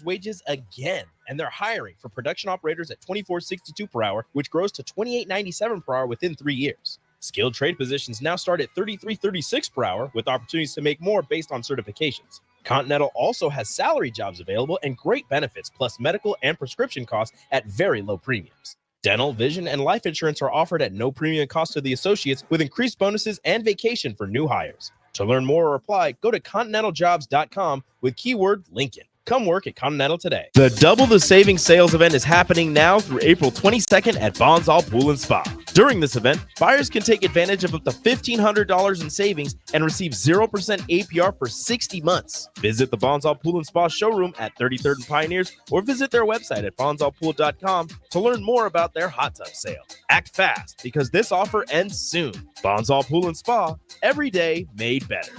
wages again, and they're hiring for production operators at $24.62 per hour, which grows to $28.97 per hour within 3 years. Skilled trade positions now start at $33.36 per hour, with opportunities to make more based on certifications. Continental also has salary jobs available and great benefits, plus medical and prescription costs at very low premiums. Dental, vision, and life insurance are offered at no premium cost to the associates, with increased bonuses and vacation for new hires. To learn more or apply, go to continentaljobs.com with keyword Lincoln. Come work at Continental today. The Double the Savings sales event is happening now through April 22nd at Bonsall Pool & Spa. During this event, buyers can take advantage of up to $1,500 in savings and receive 0% APR for 60 months. Visit the Bonsall Pool & Spa showroom at 33rd and Pioneers or visit their website at bonsallpool.com to learn more about their hot tub sale. Act fast because this offer ends soon. Bonsall Pool & Spa, every day made better.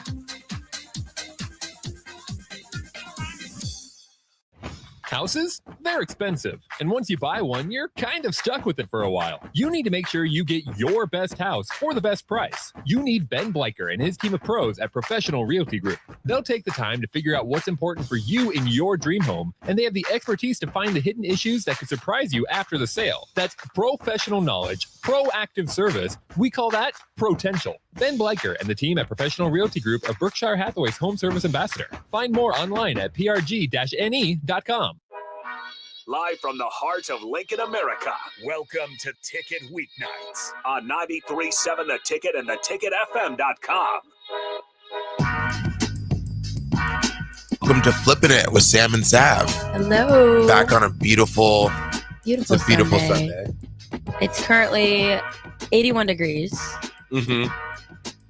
Houses? They're expensive. And once you buy one, you're kind of stuck with it for a while. You need to make sure you get your best house for the best price. You need Ben Bleicher and his team of pros at Professional Realty Group. They'll take the time to figure out what's important for you in your dream home, and they have the expertise to find the hidden issues that could surprise you after the sale. That's professional knowledge, proactive service. We call that potential. Ben Bleicher and the team at Professional Realty Group of Berkshire Hathaway's home service ambassador. Find more online at prg-ne.com. Live from the heart of Lincoln, America, welcome to Ticket Weeknights on 93.7 The Ticket and theticketfm.com. Welcome to Flippin It with Sam and Sav. Hello. Back on a beautiful Sunday. It's currently 81 degrees. Mm-hmm.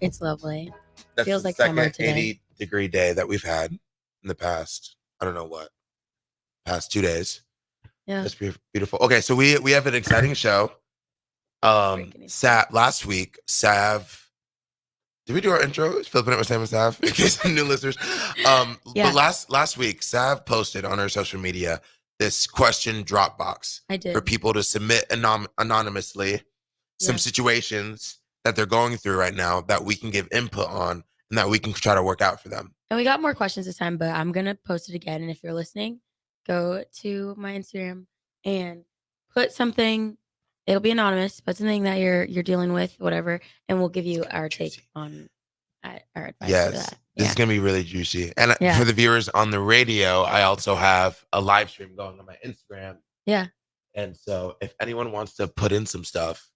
It's lovely. That's Feels the like second summer today. 80-degree day that we've had in the past, I don't know what, past 2 days. Yeah. That's beautiful. Okay, so we have an exciting show. Last week, Sav. Did we do our intro? It's Flipping It with Sam and Sav, in case new listeners. Yeah. But last week, Sav posted on her social media this question drop box for people to submit anonymously some situations that they're going through right now that we can give input on and that we can try to work out for them. And we got more questions this time, but I'm going to post it again. And if you're listening, go to my Instagram and put something. It'll be anonymous, but something that you're dealing with, whatever, and we'll give you our take on our advice. Yes, for that. this is going to be really juicy. And Yeah. for the viewers on the radio, I also have a live stream going on my Instagram. Yeah. And so if anyone wants to put in some stuff,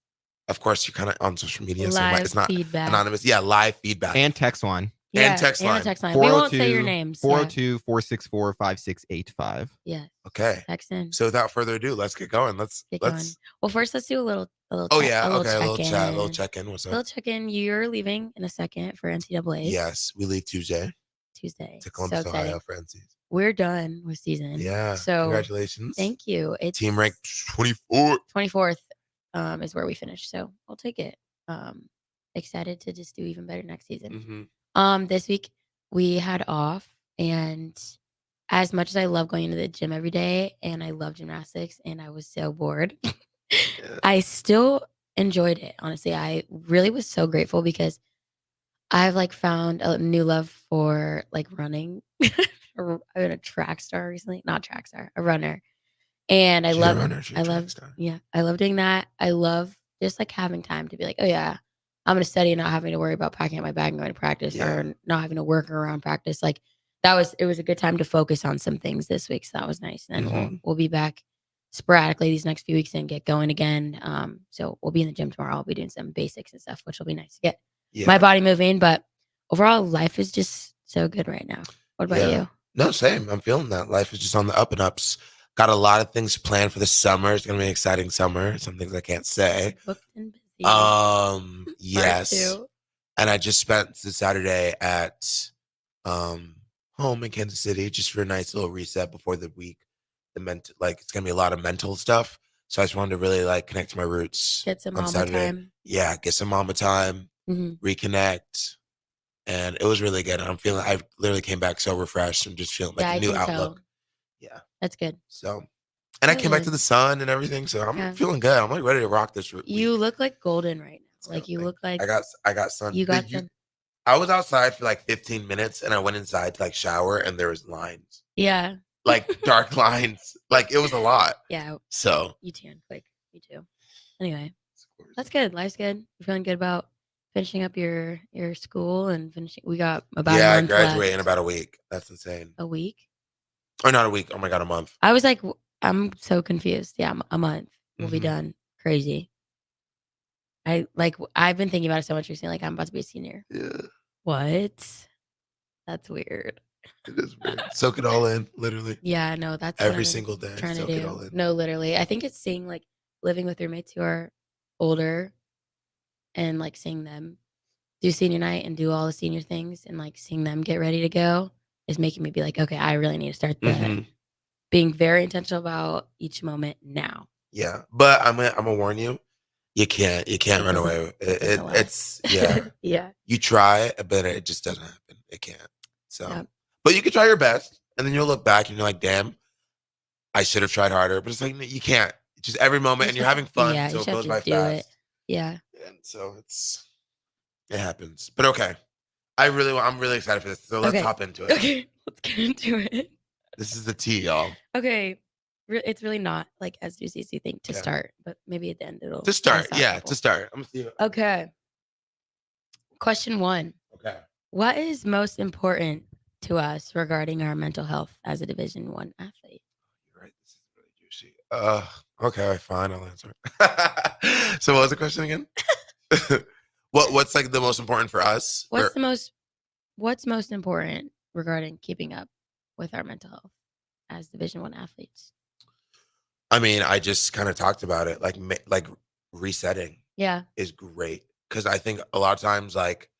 of course, you're kind of on social media, Live so it's not feedback. anonymous. Yeah, live feedback. And text line. Yeah, and text line. We won't say your names. 402-464-5685. Yeah. Okay. Text in. So without further ado, let's get going. Let's. Well, first, let's do a little Oh yeah. a little Okay. A little check-in. chat. A little check-in. What's A up? little check-in. You're leaving in a second for NCAA. Yes, we leave Tuesday To to Columbus, so Ohio for NCs. We're done with season. Yeah. So congratulations. Thank you. It's team ranked 24th. 24th is where we finished. So I'll take it. Excited to just do even better next season. Mm-hmm. This week we had off, and as much as I love going to the gym every day and I love gymnastics and I was so bored, I still enjoyed it. Honestly, I really was so grateful because I've found a new love for running. I've been a track star recently, not track star, a runner. And I love doing that. I love just having time to be like, oh yeah, I'm going to study and not having to worry about packing up my bag and going to practice or not having to work around practice. It was a good time to focus on some things this week. So that was nice. And then we'll be back sporadically these next few weeks and get going again. So we'll be in the gym tomorrow. I'll be doing some basics and stuff, which will be nice to get my body moving. But overall, life is just so good right now. What about you? No, same. I'm feeling that. Life is just on the up and ups. Got a lot of things planned for the summer. It's going to be an exciting summer. Some things I can't say. Booked and busy. Yes. And I just spent the Saturday at home in Kansas City just for a nice little reset before the week. It's going to be a lot of mental stuff. So I just wanted to really connect to my roots. Get some on mama Saturday. time. Yeah, get some mama time, reconnect. And it was really good. And I literally came back so refreshed and just feeling a new outlook. Yeah. That's good. So, and I came back to the sun and everything. So I'm feeling good. I'm ready to rock this week. You look like golden right now. You look like I got sun. You got sun. I was outside for 15 minutes and I went inside to shower and there was lines. Yeah. like dark lines. Like it was a lot. Yeah. So you tan quick. Me too. Anyway, that's good. Life's good. You're feeling good about finishing up your school and finishing. We got about a I month graduate left. in about a week. That's insane. A week? Or not a week. Oh my God, a month. I was like, I'm so confused. Yeah, a month. We'll be done. Crazy. I've been thinking about it so much recently. Like I'm about to be a senior. Yeah. What? That's weird. It is weird. Soak it all in, literally. Yeah, no, that's every single day. Trying soak to it do. all in. No, literally. I think it's seeing like living with roommates who are older and like seeing them do senior night and do all the senior things and like seeing them get ready to go is making me be like, okay, I really need to start being very intentional about each moment now. Yeah, but I'm gonna warn you. You can't run away. It's yeah. You try, but it just doesn't happen. It can't. So, but you can try your best, and then you'll look back and you're like, "Damn, I should have tried harder." But it's like you can't. It's just every moment, and you're having fun, so it goes by fast. Yeah. And so it happens. But okay, I'm really excited for this. So let's hop into it. Okay, let's get into it. This is the tea, y'all. Okay. It's really not like as juicy as you think to start, but maybe at the end it'll. To start, to start. I'm gonna see. Okay. Question 1. Okay. What is most important to us regarding our mental health as a Division I athlete? You're right. This is really juicy. Okay, fine. I'll answer. So, what was the question again? What's like the most important for us? What's most important regarding keeping up with our mental health as Division I athletes? I mean, I just kind of talked about it. Like resetting. Yeah, is great because I think a lot of times like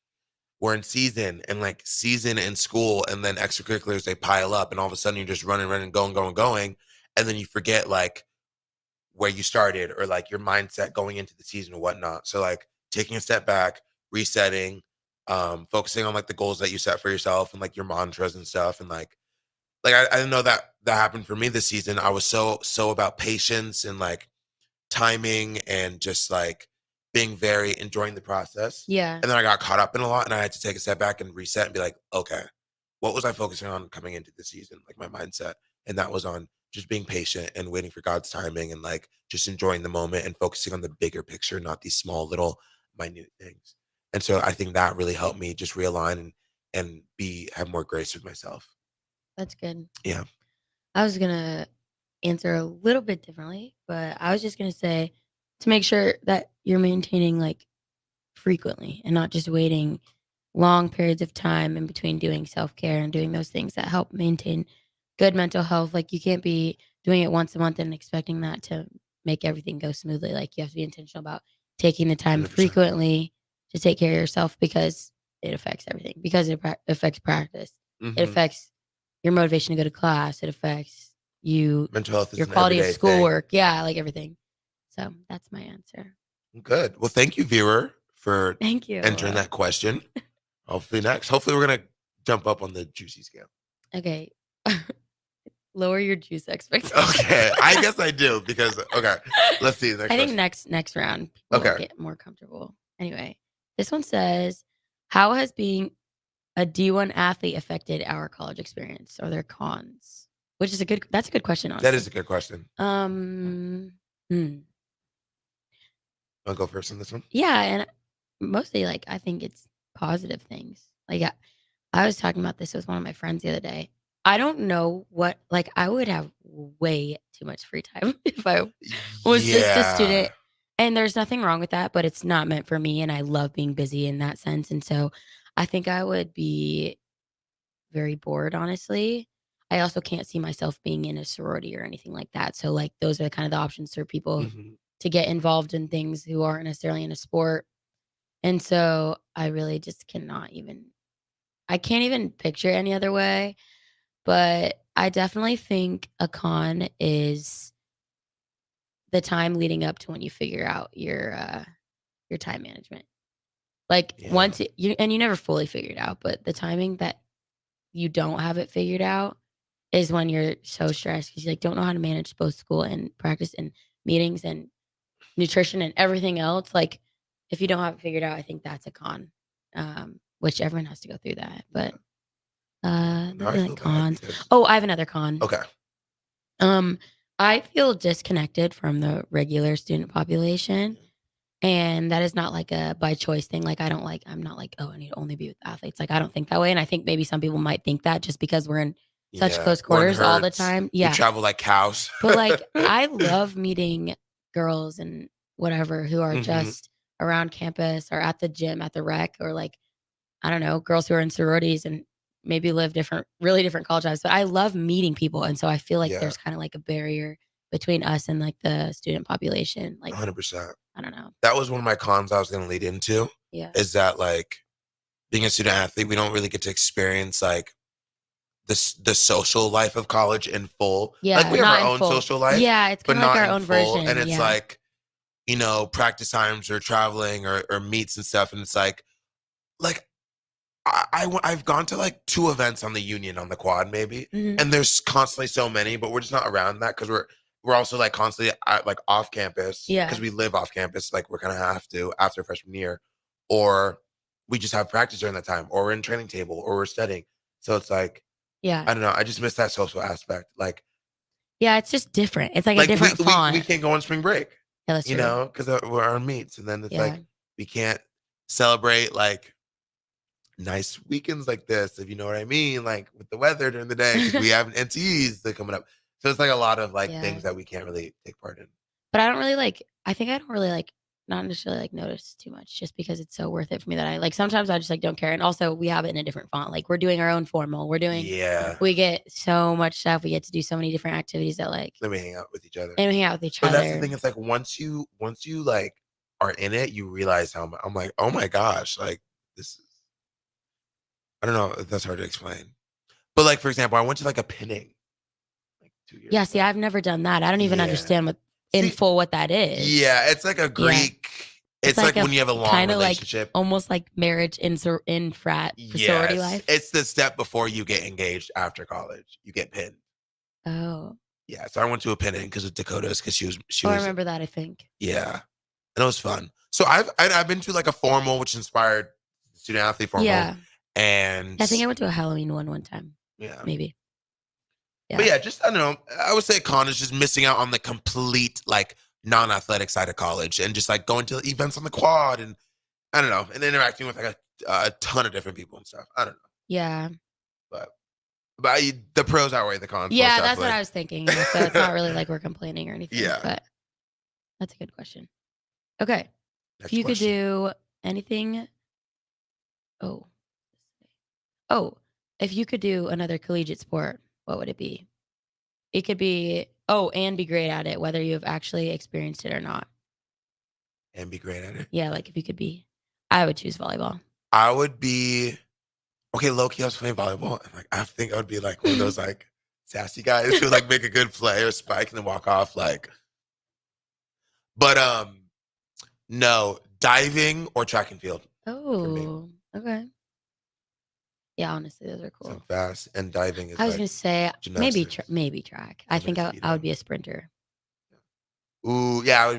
we're in season in school, and then extracurriculars they pile up, and all of a sudden you're just running, going, and then you forget like where you started or like your mindset going into the season or whatnot. So like taking a step back, resetting, focusing on like the goals that you set for yourself and like your mantras and stuff, and like I didn't know that happened for me this season. I was so about patience and like timing and just like being very enjoying the process. Yeah. And then I got caught up in a lot, and I had to take a step back and reset and be like, okay, what was I focusing on coming into the season? Like my mindset. And that was on just being patient and waiting for God's timing and like just enjoying the moment and focusing on the bigger picture, not these small little minute things. And so I think that really helped me just realign and have more grace with myself. That's good. Yeah. I was going to answer a little bit differently, but I was just going to say to make sure that you're maintaining like frequently and not just waiting long periods of time in between doing self-care and doing those things that help maintain good mental health. Like you can't be doing it once a month and expecting that to make everything go smoothly. Like you have to be intentional about taking the time 100%. Frequently to take care of yourself because it affects everything, because it affects practice. It affects your motivation to go to class. It affects mental health is your quality of schoolwork. Thing. Yeah, like everything. So that's my answer. Good. Well, thank you, viewer, for entering that question. Hopefully we're going to jump up on the juicy scale. Okay. Lower your juice expectations. Okay. I guess I do because, okay. Let's see. I think next round, people will get more comfortable. Anyway, this one says, how has being a D1 athlete affected our college experience? Are there cons? Which is that's a good question, honestly. That is a good question. Want to go first on this one? Yeah, and mostly like I think it's positive things. Like I was talking about this with one of my friends the other day. I don't know what, like I would have way too much free time if I was just a student. And there's nothing wrong with that, but it's not meant for me. And I love being busy in that sense. And so I think I would be very bored, honestly. I also can't see myself being in a sorority or anything like that. So like those are kind of the options for people to get involved in things who aren't necessarily in a sport. And so I really just I can't even picture any other way. But I definitely think a con is the time leading up to when you figure out your time management. Like once you never fully figure it out, but the timing that you don't have it figured out is when you're so stressed because you like don't know how to manage both school and practice and meetings and nutrition and everything else. Like if you don't have it figured out, I think that's a con, which everyone has to go through that. But Cons. Oh, I have another con. Okay. I feel disconnected from the regular student population. And that is not like a by choice thing. Like, I'm not like, oh, I need to only be with athletes. Like, I don't think that way. And I think maybe some people might think that just because we're in such close quarters all the time. Yeah. We travel like cows. But like, I love meeting girls and whatever who are just around campus or at the gym, at the rec, or like, I don't know, girls who are in sororities and maybe live really different college lives. But I love meeting people. And so I feel like there's kind of like a barrier between us and like the student population. Like 100%. I don't know. That was one of my cons I was going to lead into. Yeah. Is that like being a student athlete, we don't really get to experience like the social life of college in full. Yeah. Like we have our own social life. Yeah. It's kind of like our own version. And it's like, you know, practice times or traveling or meets and stuff. And it's like I've gone to like 2 events on the Union on the quad maybe. And there's constantly so many, but we're just not around that because we're also like constantly like off campus because we live off campus. Like we're kind of have to after freshman year, or we just have practice during that time, or we're in training table, or we're studying. So it's like, I don't know. I just miss that social aspect. Like, it's just different. It's like a different font. We can't go on spring break, you know, because we're on meets, and then it's like we can't celebrate like nice weekends like this, if you know what I mean, like with the weather during the day, because we have NTEs that coming up. So it's like a lot of like things that we can't really take part in. But I don't really like, I think I don't really like, not necessarily like notice too much just because it's so worth it for me that I like, sometimes I just like don't care. And also we have it in a different font. Like we're doing our own formal. We get so much stuff. We get to do so many different activities that like. Then we hang out with each other. But that's the thing. It's like once you like are in it, you realize how I'm like, oh my gosh, like this is, I don't know if that's hard to explain. But like, for example, I went to like a pinning. 2 years ago. See, I've never done that. I don't even understand what that is. Yeah, it's like a Greek. It's like when you have a long relationship. Like, almost like marriage in frat sorority life. It's the step before you get engaged after college. You get pinned. Oh. Yeah, so I went to a pinning because of Dakota's because she was. I remember that, I think. Yeah, and it was fun. So I've been to like a formal, which inspired student athlete formal. Yeah. And I think I went to a Halloween one time. Yeah. Maybe. Yeah. But yeah, just, I don't know. I would say con is just missing out on the complete, like, non-athletic side of college and just, like, going to events on the quad and, I don't know, and interacting with, like, a ton of different people and stuff. I don't know. Yeah. But the pros outweigh the cons. Yeah, that's what I was thinking. So it's not really like we're complaining or anything. Yeah. But that's a good question. Okay. If you could do anything. If you could do another collegiate sport, what would it be? It could be, and be great at it, whether you have actually experienced it or not. And be great at it? Yeah, like if you could be, I would choose volleyball. I would be, low-key, I was playing volleyball. And like, I think I would be like one of those like sassy guys who like make a good play or spike and then walk off like. But no, diving or track and field. Oh, okay. Yeah, honestly, those are cool. So fast and diving is. I was gonna say maybe track. I think I would be a sprinter. Ooh, yeah.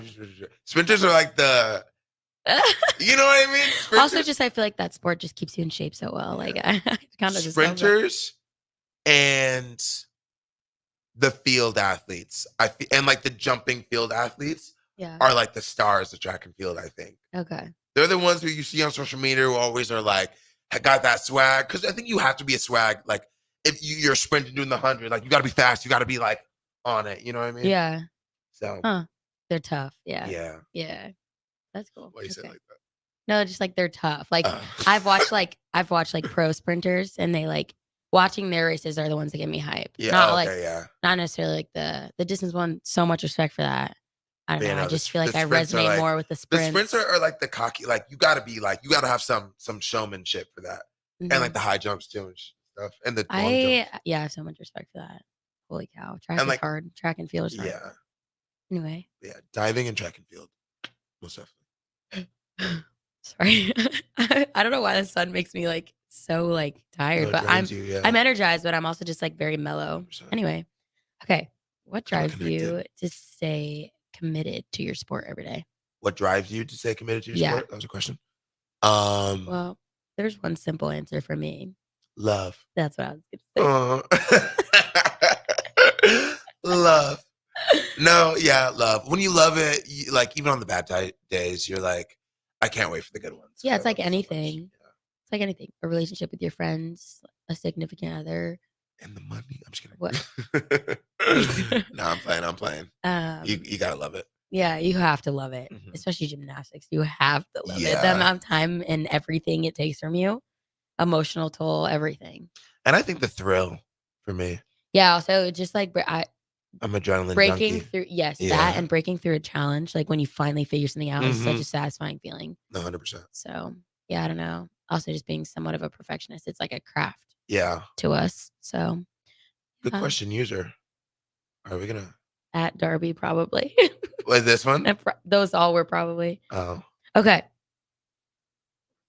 Sprinters are like the. You know what I mean? Sprinters. Also, just I feel like that sport just keeps you in shape so well. Like I kind of sprinters and the field athletes. And like the jumping field athletes are like the stars of track and field. I think. Okay. They're the ones who you see on social media who always are like. Got that swag because I think you have to be a swag. Like if you're sprinting doing the 100, like you got to be fast. You got to be like on it. You know what I mean? Yeah. So. They're tough. Yeah. Yeah. Yeah. That's cool. Why you say it like that? No, just like they're tough. Like I've watched like pro sprinters and they like watching their races are the ones that get me hype. Yeah. Not necessarily like the distance one. So much respect for that. I don't know. I just feel like I resonate more with the sprints. The sprints are like the cocky, like you gotta have some showmanship for that. Mm-hmm. And like the high jumps too and stuff. And the long jumps. I have so much respect for that. Holy cow. Track is hard. Track and field is hard. Yeah. Anyway. Yeah. Diving and track and field. Most definitely. Sorry. I don't know why the sun makes me like so like tired, but I'm energized, but I'm also just like very mellow. 100%. Anyway. Okay. What drives you to stay committed to your sport every day? What drives you to stay committed to your sport? That was a question. Well, there's one simple answer for me. Love. That's what I was going to say. Love. No, yeah, love. When you love it, you, like even on the bad days, you're like, I can't wait for the good ones. Yeah, it's like anything. So yeah. It's like anything. A relationship with your friends, a significant other. And the money. I'm just kidding. What? No, I'm playing. You gotta love it. Yeah, you have to love it. Especially gymnastics. You have to love it. The amount of time and everything it takes from you. Emotional toll, everything. And I think the thrill for me. Yeah, also just like I'm adrenaline breaking junkie. through, that and breaking through a challenge, like when you finally figure something out, is such a satisfying feeling. 100%. So yeah, I don't know. Also, just being somewhat of a perfectionist, it's like a craft. Yeah. To us. So. Good question, user. Are we gonna at Darby probably? Was this one? Those all were probably. Oh. Okay.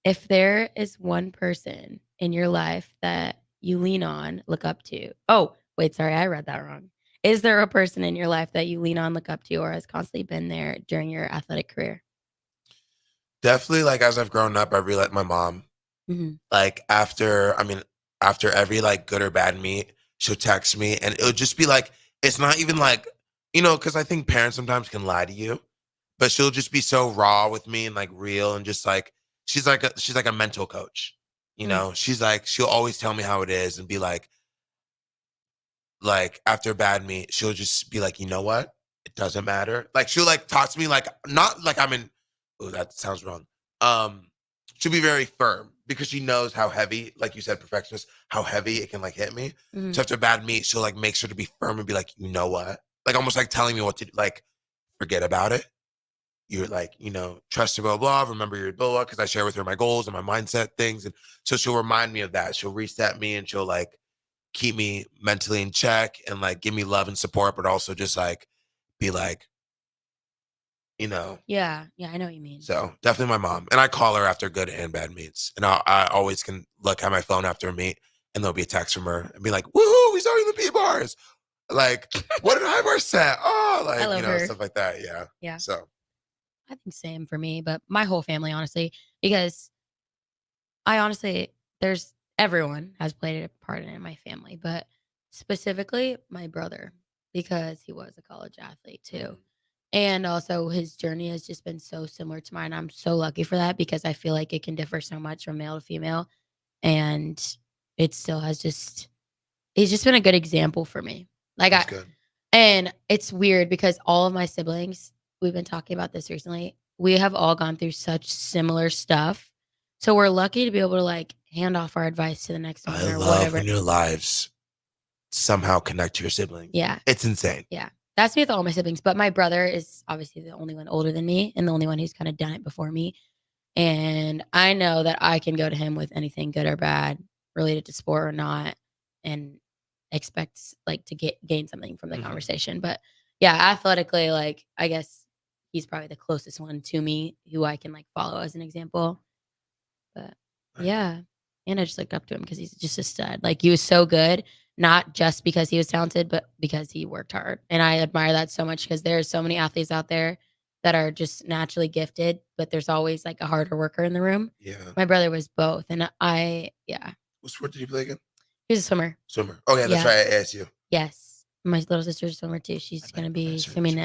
If there is one person in your life that you lean on, look up to. Oh, wait, sorry, I read that wrong. Is there a person in your life that you lean on, look up to, or has constantly been there during your athletic career? Definitely, like as I've grown up, I really like my mom. Like after every like good or bad meet, she'll text me and it'll just be like, it's not even like, because I think parents sometimes can lie to you, but she'll just be so raw with me and like real and just like, she's like a mental coach, she's like, she'll always tell me how it is and be like after a bad meet, she'll just be like, you know what? It doesn't matter. Like she'll like talk to me like, not like oh, that sounds wrong. She'll be very firm because she knows how heavy, like you said, perfectionist, how heavy it can like hit me. So after a bad meet, she'll like make sure to be firm and be like, you know what? Like almost like telling me what to do. Like, forget about it. You're like, trust your blah, blah, remember your blah, blah, because I share with her my goals and my mindset things. And so she'll remind me of that. She'll reset me and she'll like keep me mentally in check and like give me love and support, but also just like be like, Yeah, I know what you mean. So definitely my mom. And I call her after good and bad meets. And I always can look at my phone after a meet and there'll be a text from her and be like, woohoo, we started the P-bars. Like, what did high bar set? Oh, like, I love her. Stuff like that. Yeah. Yeah. So I think same for me, but my whole family, honestly, because everyone has played a part in my family, but specifically my brother, because he was a college athlete too. And also his journey has just been so similar to mine. I'm so lucky for that because I feel like it can differ so much from male to female. And it still has he's just been a good example for me. And it's weird because all of my siblings, we've been talking about this recently. We have all gone through such similar stuff. So we're lucky to be able to like hand off our advice to the next one or whatever. When your lives somehow connect to your siblings. Yeah. It's insane. Yeah. That's me with all my siblings. But my brother is obviously the only one older than me and the only one who's kind of done it before me. And I know that I can go to him with anything good or bad related to sport or not and expect like to gain something from the conversation. But yeah, athletically, like I guess he's probably the closest one to me who I can like follow as an example. But yeah. And I just looked up to him because he's just a stud. Like he was so good. Not just because he was talented, but because he worked hard. And I admire that so much because there are so many athletes out there that are just naturally gifted, but there's always like a harder worker in the room. Yeah. My brother was both. And What sport did you play again? He was a swimmer. Oh, yeah, that's right. I asked you. Yes. My little sister's a swimmer too. She's going to be swimming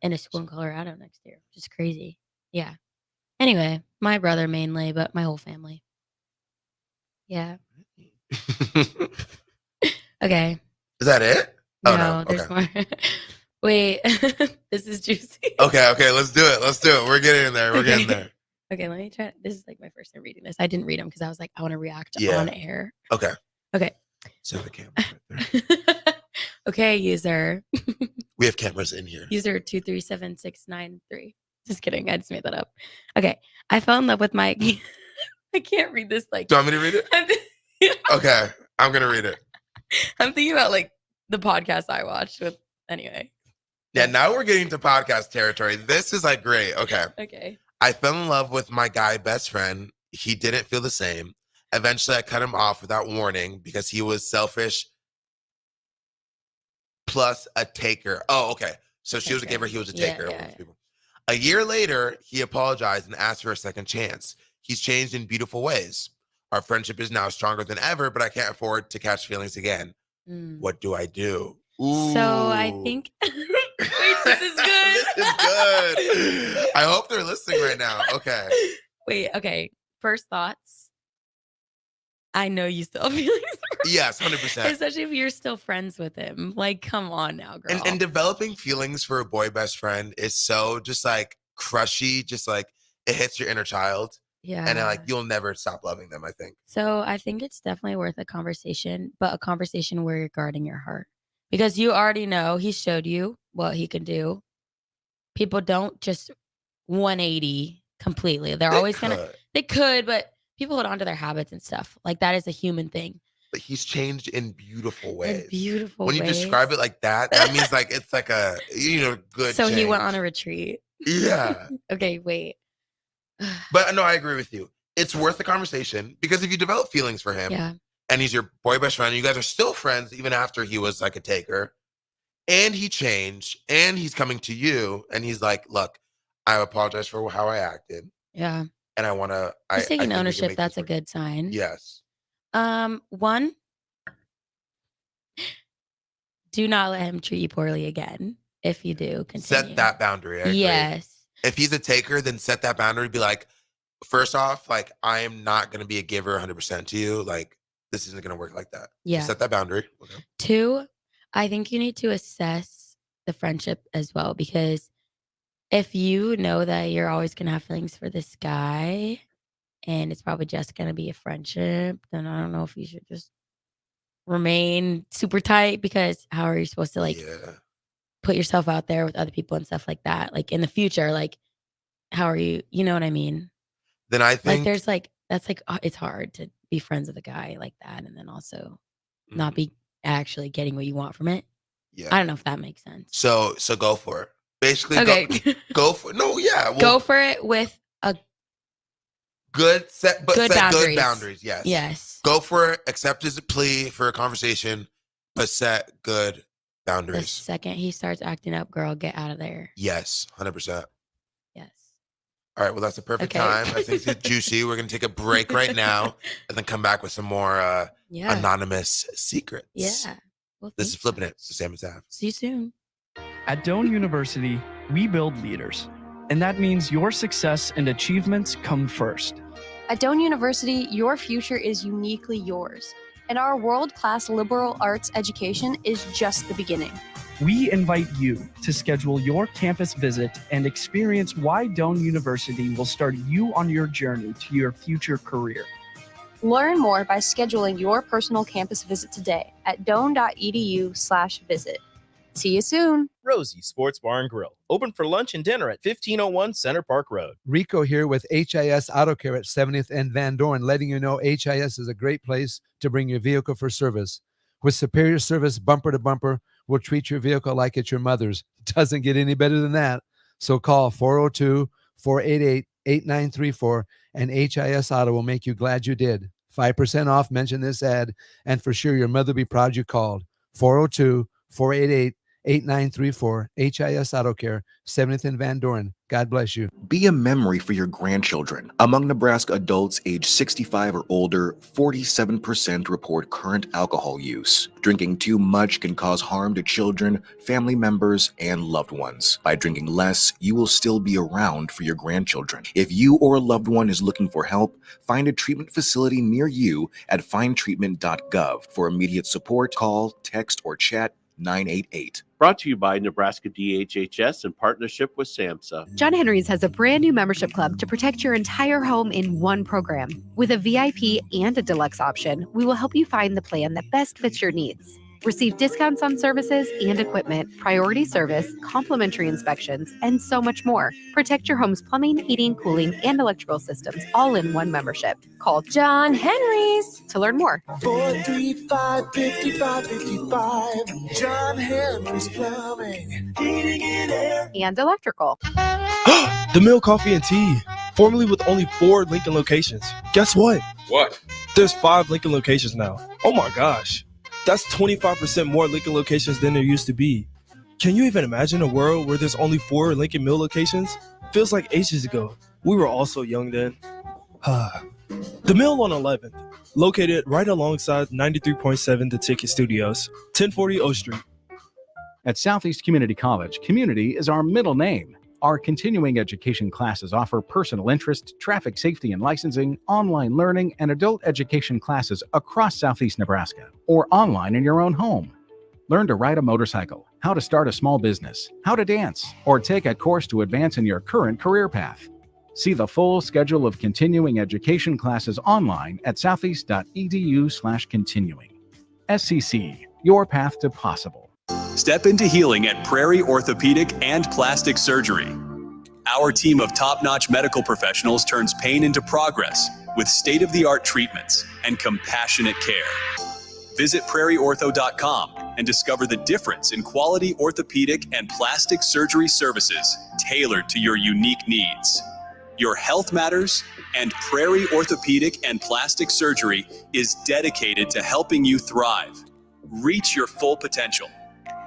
in a school in Colorado next year, which is crazy. Yeah. Anyway, my brother mainly, but my whole family. Yeah. Okay. Is that it? No, there's more. Wait, this is juicy. Okay, let's do it. We're getting there. Okay, let me try. This is like my first time reading this. I didn't read them because I was like, I want to react on air. Okay. So the camera right there. Okay, user. We have cameras in here. User 2376993. Just kidding. I just made that up. Okay. I fell in love with my I can't read this like. Do you want me to read it? Okay. I'm going to read it. I'm thinking about like the podcast I watched with anyway. Yeah, now we're getting to podcast territory. This is like great. Okay. I fell in love with my guy best friend. He didn't feel the same. Eventually, I cut him off without warning because he was selfish plus a taker. Oh, okay. So she was a giver. He was a taker. Yeah. A year later, he apologized and asked for a second chance. He's changed in beautiful ways. Our friendship is now stronger than ever, but I can't afford to catch feelings again. What do I do? Ooh. So I think wait, this is good. This is good. I hope they're listening right now. Okay. Wait, okay. First thoughts. I know you still have feelings. Yes, 100%. Especially if you're still friends with him. Like, come on now, girl. And developing feelings for a boy best friend is so just like crushy, just like it hits your inner child. Yeah. And like you'll never stop loving them, I think. So I think it's definitely worth a conversation, but a conversation where you're guarding your heart. Because you already know he showed you what he can do. People don't just 180 completely. They're always going to, they could, but people hold on to their habits and stuff. Like that is a human thing. But he's changed in beautiful ways. When you describe it like that, that means like it's like a, good So change. he went on a retreat. Yeah. Okay, wait. But no, I agree with you. It's worth the conversation because if you develop feelings for him and he's your boy best friend, you guys are still friends even after he was like a taker and he changed and he's coming to you and he's like, look, I apologize for how I acted. Yeah. And I want to. He's taking ownership. That's a good sign. Yes. One, do not let him treat you poorly again. If you do, continue. Set that boundary. Yes. If he's a taker, then set that boundary. Be like, first off, like I am not going to be a giver 100% to you. Like this isn't going to work like that. Yeah. So set that boundary. Okay. 2, I think you need to assess the friendship as well because if you know that you're always going to have feelings for this guy and it's probably just going to be a friendship, then I don't know if you should just remain super tight because how are you supposed to put yourself out there with other people and stuff like that? Like in the future, like how are you, you know what I mean? Then I think there's it's hard to be friends with a guy like that and then also not be actually getting what you want from it. Yeah. I don't know if that makes sense. So go for it. Basically, okay. go for it. No, yeah. Well, go for it with a good set boundaries. Good boundaries. Yes. Yes. Go for it. Accept his plea for a conversation, but set good boundaries. The second he starts acting up, girl, get out of there. Yes, 100%. Yes. All right. Well, that's the perfect time. I think it's juicy. We're gonna take a break right now, and then come back with some more anonymous secrets. Yeah. Well, this is Flippin It. Sam and Sav. See you soon. At Doane University, we build leaders, and that means your success and achievements come first. At Doane University, your future is uniquely yours, and our world-class liberal arts education is just the beginning. We invite you to schedule your campus visit and experience why Doane University will start you on your journey to your future career. Learn more by scheduling your personal campus visit today at doane.edu/visit. See you soon. Rosie's Sports Bar and Grill, open for lunch and dinner at 1501 Center Park Road. Rico here with HIS Auto Care at 70th and Van Dorn, letting you know HIS is a great place to bring your vehicle for service. With superior service, bumper to bumper, we'll treat your vehicle like it's your mother's. Doesn't get any better than that. So call 402-488-8934 and HIS Auto will make you glad you did. 5% off, mention this ad, and for sure your mother will be proud you called. 402-488-8934, HIS Auto Care, 70th and Van Dorn. God bless you. Be a memory for your grandchildren. Among Nebraska adults age 65 or older, 47% report current alcohol use. Drinking too much can cause harm to children, family members, and loved ones. By drinking less, you will still be around for your grandchildren. If you or a loved one is looking for help, find a treatment facility near you at findtreatment.gov. For immediate support, call, text, or chat 988. Brought to you by Nebraska DHHS in partnership with SAMHSA. John Henry's has a brand new membership club to protect your entire home in one program. With a VIP and a deluxe option, we will help you find the plan that best fits your needs. Receive discounts on services and equipment, priority service, complimentary inspections, and so much more. Protect your home's plumbing, heating, cooling, and electrical systems all in one membership. Call John Henry's to learn more. 435-5555. John Henry's Plumbing, Heating and Air, and Electrical. The Mill Coffee and Tea, formerly with only 4 Lincoln locations. Guess what? What? There's 5 Lincoln locations now. Oh my gosh. That's 25% more Lincoln locations than there used to be. Can you even imagine a world where there's only 4 Lincoln Mill locations? Feels like ages ago. We were all so young then. The Mill on 11th, located right alongside 93.7 The Ticket Studios, 1040 O Street. At Southeast Community College, community is our middle name. Our continuing education classes offer personal interest, traffic safety and licensing, online learning, and adult education classes across Southeast Nebraska, or online in your own home. Learn to ride a motorcycle, how to start a small business, how to dance, or take a course to advance in your current career path. See the full schedule of continuing education classes online at southeast.edu/continuing. SCC, your path to possible. Step into healing at Prairie Orthopedic and Plastic Surgery. Our team of top-notch medical professionals turns pain into progress with state-of-the-art treatments and compassionate care. Visit prairieortho.com and discover the difference in quality orthopedic and plastic surgery services tailored to your unique needs. Your health matters, and Prairie Orthopedic and Plastic Surgery is dedicated to helping you thrive. Reach your full potential.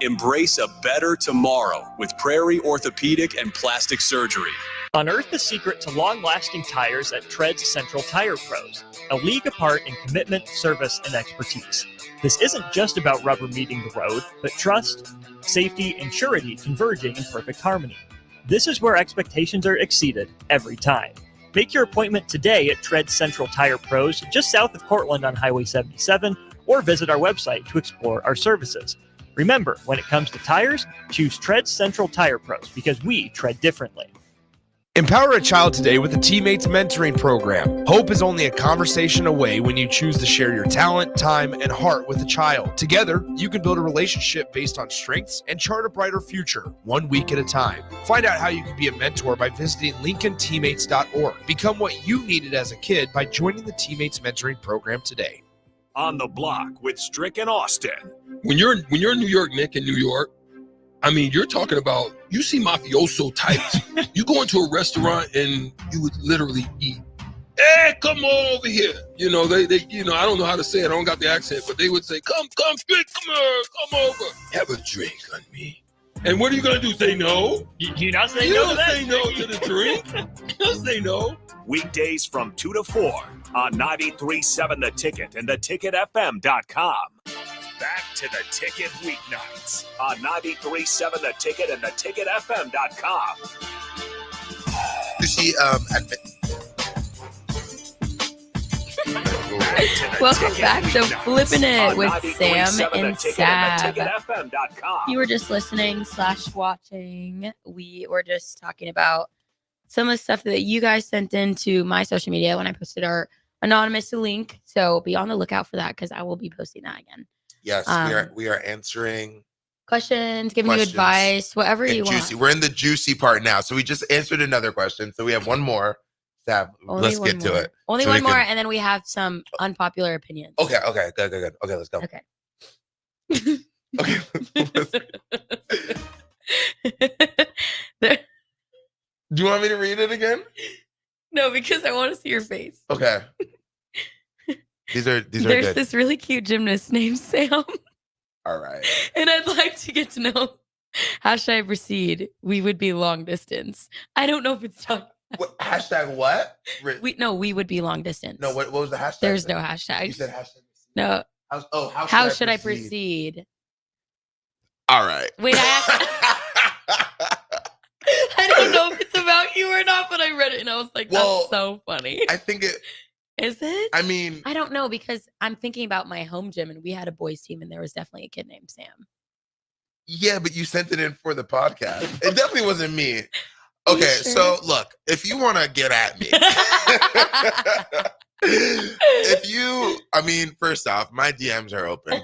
Embrace a better tomorrow with Prairie Orthopedic and Plastic Surgery. Unearth the secret to long-lasting tires at Tread's Central Tire Pros, a league apart in commitment, service, and expertise. This isn't just about rubber meeting the road, but trust, safety, and surety converging in perfect harmony. This is where expectations are exceeded every time. Make your appointment today at Tread's Central Tire Pros, just south of Cortland on Highway 77, or visit our website to explore our services. Remember, when it comes to tires, choose Tread's Central Tire Pros because we tread differently. Empower a child today with the Teammates Mentoring Program. Hope is only a conversation away when you choose to share your talent, time, and heart with a child. Together, you can build a relationship based on strengths and chart a brighter future, 1 week at a time. Find out how you can be a mentor by visiting LincolnTeammates.org. Become what you needed as a kid by joining the Teammates Mentoring Program today. On the Block with Strick and Austin. When you're in New York, Nick, in New York, I mean, you're talking about, you see mafioso types. You go into a restaurant and you would literally eat. Hey, come on over here. You know, they I don't know how to say it. I don't got the accent, but they would say, come, Strick, come here, come over. Have a drink on me. And what are you going to do? Say no? You not say you no don't to that? say no to the drink. You don't say no. Weekdays from 2 to 4 on 93.7 The Ticket and theticketfm.com. Back to The Ticket weeknights on 93.7 The Ticket and theticketfm.com. You see, Welcome back to Flippin It with Sam and Sav. Ticketfm.com. You were just listening / watching. We were just talking about some of the stuff that you guys sent into my social media when I posted our anonymous link. So be on the lookout for that because I will be posting that again. Yes, we are answering questions, giving you advice, whatever you juicy. want. We're in the juicy part now. So we just answered another question. So we have one more. Sav, let's get to it. Only so one more, and then we have some unpopular opinions. Okay, good. Okay, let's go. Okay. Okay. Do you want me to read it again? No, because I want to see your face. Okay. These are There's good. this really cute gymnast named Sam. All right. And I'd like to get to know how should I proceed? We would be long distance. I don't know if it's talking. Hashtag what? We would be long distance. No, what was the hashtag? There's no hashtag. You said hashtag. No. How should I proceed? All right. Wait, I don't know if it's about you or not, but I read it and I was like, that's so funny. I think it is. It? I mean, I don't know because I'm thinking about my home gym and we had a boys team and there was definitely a kid named Sam. Yeah, but you sent it in for the podcast. It definitely wasn't me. Okay, sure? So look, if you want to get at me, first off, my DMs are open.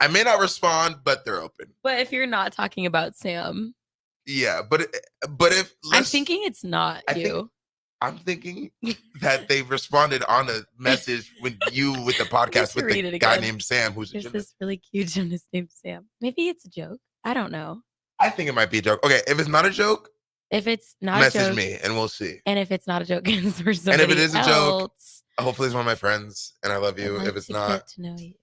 I may not respond, but they're open. But if you're not talking about Sam. Yeah, but if I'm thinking it's not you. I'm thinking that they responded on a message with the podcast with the guy named Sam, who's There's this really cute gymnast named Sam. Maybe it's a joke. I don't know. I think it might be a joke. Okay, if it's not a joke, message me and we'll see. And if it's not a joke, it's for somebody and if it is a joke, else, hopefully it's one of my friends, and I love you. I'd like if it's to not, get to know you.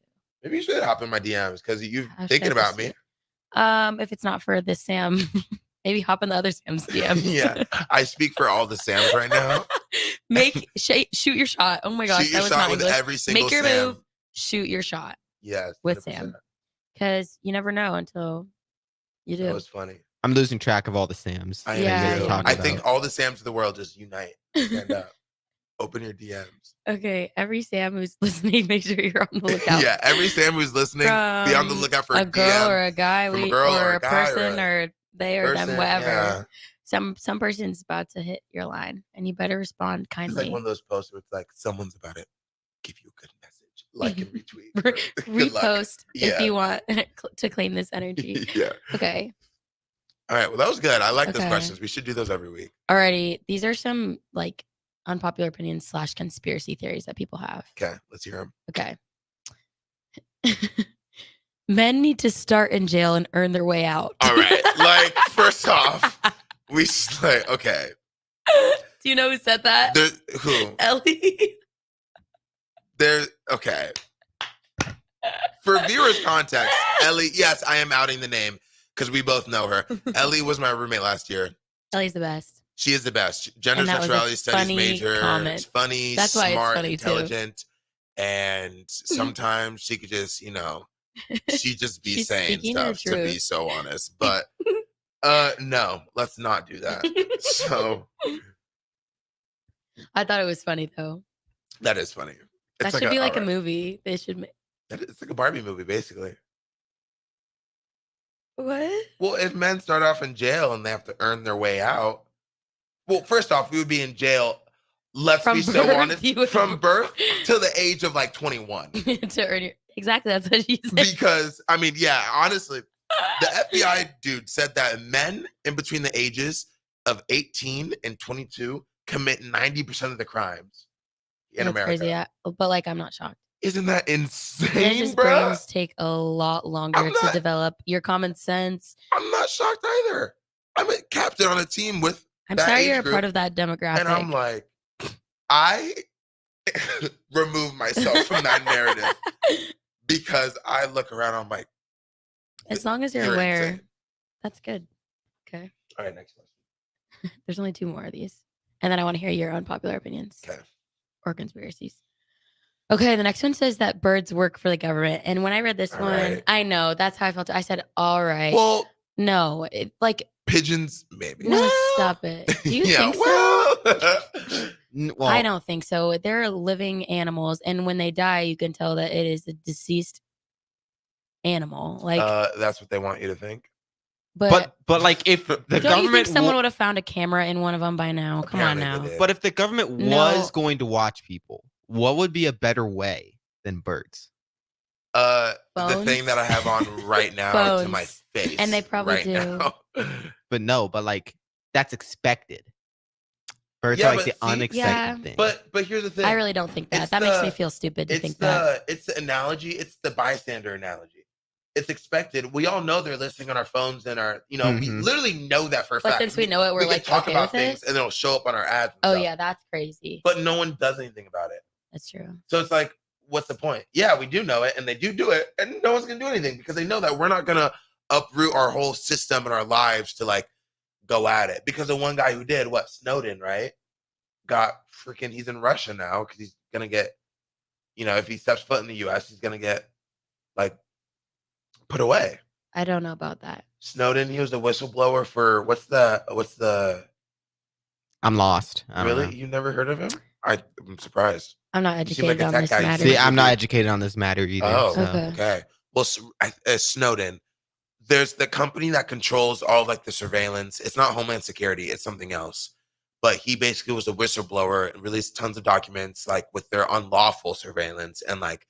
Maybe you should hop in my DMs because you're thinking about me. If it's not for this Sam, maybe hop in the other Sam's DMs. Yeah, I speak for all the Sams right now. Shoot your shot. Oh my gosh, Shoot your that was shot not with English. every single Make your Sam. move. Shoot your shot. Yes, with 100%. Sam, because you never know until you do. That was funny. I'm losing track of all the Sams. I Yeah, am too. yeah. I think all the Sams of the world just unite. Stand up. Open your DMs. Okay, every Sam who's listening, make sure you're on the lookout. Yeah, every Sam who's listening, be on the From lookout for a girl DM or a guy, from a girl or a guy person, or they or them, person, whatever. yeah. Some person's about to hit your line, and you better respond It's kindly. like one of those posts where it's like someone's about to give you a good message. Like and retweet. Good luck. Repost if Yeah. you want to claim this energy. Yeah. Okay. All right. Well, that was good. I like those Okay. questions. We should do those every week. Alrighty. These are some like unpopular opinions / conspiracy theories that people have. Okay. Let's hear them. Okay. Men need to start in jail and earn their way out. All right. Like, first off, okay. Do you know who said that? Who? Ellie. Okay. For viewers' context, Ellie, yes, I am outing the name because we both know her. Ellie was my roommate last year. Ellie's the best. She is the best. Gender And that was a sexually studies funny major. comment. It's funny, That's why it's smart, funny, too. intelligent. And sometimes she could just, she just be She's saying speaking her stuff, to be truth. so honest. But no, let's not do that. So I thought it was funny though. that is funny. That should be like a movie. They should make. It's like a Barbie movie, basically. What? Well, if men start off in jail and they have to earn their way out, well, first off, we would be in jail. Let's From be so birth, honest, you would- from birth to the age of like 21. To earn your exactly. That's what she said. Because I mean, yeah, honestly, the FBI dude said that men in between the ages of 18 and 22 commit 90% of the crimes in That's America. crazy. Yeah. But like, I'm not shocked. Isn't that Their insane, just bro? brains take a lot longer to develop. Your common sense. I'm not shocked either. I'm a captain on a team with. I'm that sorry age you're a group, part of that demographic. and I'm like, I remove myself from that narrative because I look around. I'm like, as long as you're you're aware, insane. that's good. Okay. All right, next question. There's only 2 more of these. And then I want to hear your unpopular opinions. Okay. Or conspiracies. Okay, the next one says that birds work for the government. And when I read this All one, right. I know that's how I felt. I said, all right. Well, no, like pigeons, maybe. no, stop it. Do you Yeah, think so? Well, I don't think so. They're living animals, and when they die, you can tell that it is a deceased animal. Like, that's what they want you to think. but like if the don't you government think someone wa- would have found a camera in one of them by now? Come on now. But if the government No. was going to watch people, what would be a better way than birds? The Bones? thing that I have on right now to my Bones. face, And they probably right do. now. But like that's expected. Birds Yeah, are like the but see- unexpected thing. But here's the thing. I really don't think that. It's That makes the- me feel stupid to It's think that. it's the analogy. It's the bystander analogy. It's expected. We all know they're listening on our phones and our, we Mhm. literally know that for a But fact. since we know it, we're can like talk okay about with it. things and it'll show up on our ads. and Oh stuff. yeah, that's crazy. But no one does anything about it. That's true. So it's like, what's the point? Yeah, we do know it, and they do it, and no one's gonna do anything because they know that we're not gonna uproot our whole system and our lives to like go at it. Because the one guy who did what, Snowden, right? He's in Russia now because he's gonna get, if he steps foot in the U.S., he's gonna get like put away. I don't know about that. Snowden, he was a whistleblower for what's the I'm lost. I don't really? know. You never heard of him? I'm surprised. I'm not You seem like educated a on tech this guy. You matter. seem See, like I'm you not do. educated on this matter either. Oh, so. okay. Well, Snowden, there's the company that controls all like the surveillance. It's not Homeland Security. It's something else. But he basically was a whistleblower and released tons of documents like with their unlawful surveillance and like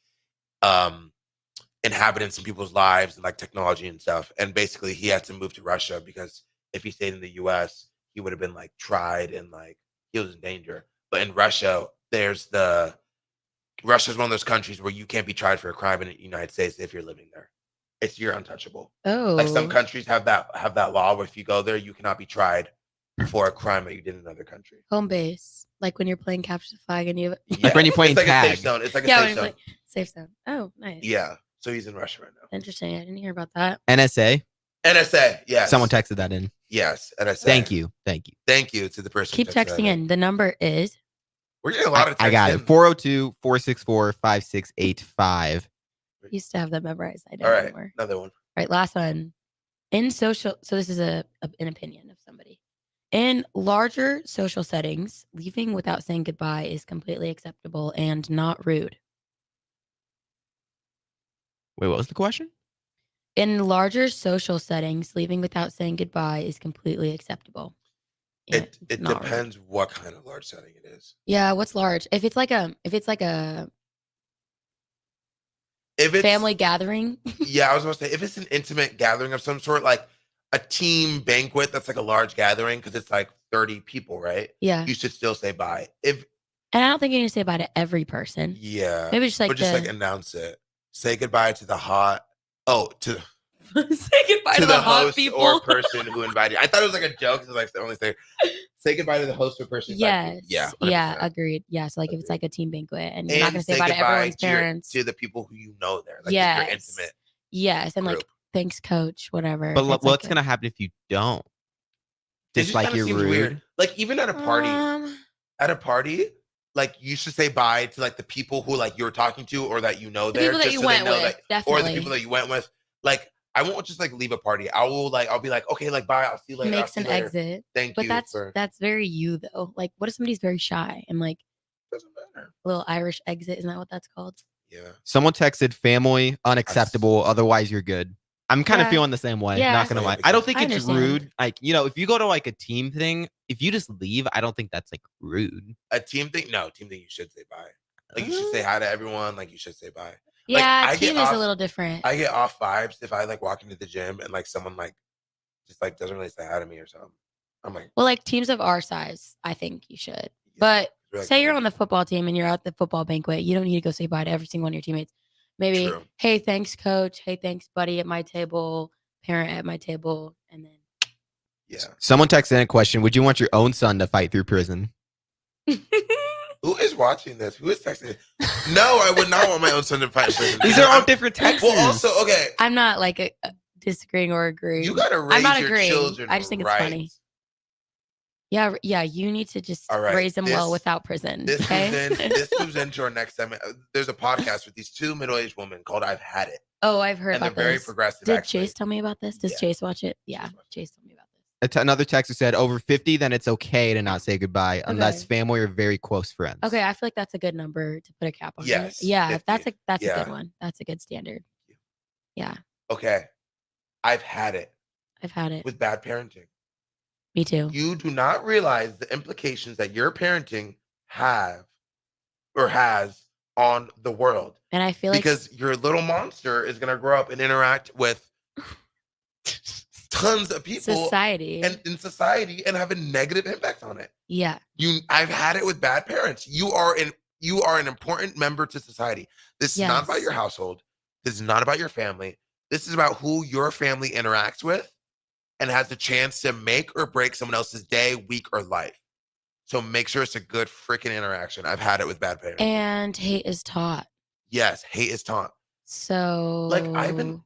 inhabitants in people's lives and like technology and stuff. And basically he had to move to Russia because if he stayed in the US, he would have been like tried and like he was in danger. But in Russia, Russia's one of those countries where you can't be tried for a crime in the United States if you're living there. You're untouchable. Oh. Like some countries have that law where if you go there, you cannot be tried for a crime that you did in another country. Home base. Like when you're playing capture the flag and you Yeah. when you're playing it's like a safe tag. zone. It's like a yeah, safe when you're zone. playing safe zone. Oh, nice. Yeah. So he's in Russia right now. Interesting. I didn't hear about that. NSA. NSA. Yes. Someone texted that in. Yes. NSA. Thank you. Thank you to the person. Keep who texted texting that in. The number is We're getting a lot of texts. I got it. 402-464-5685. Used to have that memorized. I don't All right, anymore. another one. All right, last one. In social, so this is an opinion of somebody. In larger social settings, leaving without saying goodbye is completely acceptable and not rude. Wait, what was the question? In larger social settings, leaving without saying goodbye is completely acceptable. It depends what kind of large setting it is. Yeah, what's large? If it's family gathering. Yeah, I was going to say, if it's an intimate gathering of some sort, like a team banquet, that's like a large gathering because it's like 30 people, right? Yeah. You should still say bye. And I don't think you need to say bye to every person. Yeah. Maybe just like or just like announce it. Say goodbye to the say goodbye to the hot host people or person who invited you. I thought it was like a joke. It's like only say goodbye to the host or person. Yes. Yeah. 100%. Yeah. Agreed. Yeah. So like if it's like a team banquet and you're not going to say bye to everyone's parents. To the people who you know there. Like yes. you're intimate. Yes. And group. like, thanks, coach, whatever. But what's going to happen if you don't? Just like you're rude. Weird. Like even at a party, like you should say bye to like the people who like you're talking to or that you know there. People that you went with, definitely. Or the people that you went with. Like I won't just like leave a party. I'll be like, okay, like bye. I'll see you later. Makes an exit. Thank you. But that's very you though. Like what if somebody's very shy and like doesn't matter. A little Irish exit, isn't that what that's called? Yeah. Someone texted family unacceptable. Otherwise you're good. I'm kind of feeling the same way. Yeah. Not gonna lie. I don't think it's understand. rude. Like, if you go to like a team thing, if you just leave, I don't think that's like rude. A team thing? No, team thing you should say bye. Like you should say hi to everyone. Like you should say bye. Yeah, like, team is a little different. I get off vibes if I like walk into the gym and like someone like just like doesn't really say hi to me or something. I'm like, well, like teams of our size, I think you should. But say you're on the football team and you're at the football banquet, you don't need to go say bye to every single one of your teammates. Maybe, hey, thanks, coach. Hey, thanks, buddy, at my table, parent at my table, and then. Yeah. Someone texted in a question. Would you want your own son to fight through prison? Who is watching this? Who is texting? No, I would not want my own son to fight in prison. These are all different texts. Well, also, okay. I'm not like disagreeing or agreeing. You gotta raise I'm not your agreeing. children I just think it's right. funny. Yeah, you need to just All right, raise them well without prison. This okay? moves into our next segment. There's a podcast with these two middle-aged women called "I've Had It." Oh, I've heard and about they're very this. progressive. Did actually. Chase tell me about this? Does Chase watch it? Yeah, Chase told me about this. Another texter said, over 50, then it's okay to not say goodbye unless family or very close friends. Okay, I feel like that's a good number to put a cap on. Yes, it. Yeah, 50. that's a good one. That's a good standard. Yeah. Okay, I've had it. I've had it with bad parenting. Me too. You do not realize the implications that your parenting has on the world. And I feel because your little monster is going to grow up and interact with tons of people in society and have a negative impact on it. Yeah. I've had it with bad parents. You are an important member to society. This is not about your household. This is not about your family. This is about who your family interacts with and has the chance to make or break someone else's day, week, or life. So make sure it's a good freaking interaction. I've had it with bad parents. And hate is taught. Yes, hate is taught. So like and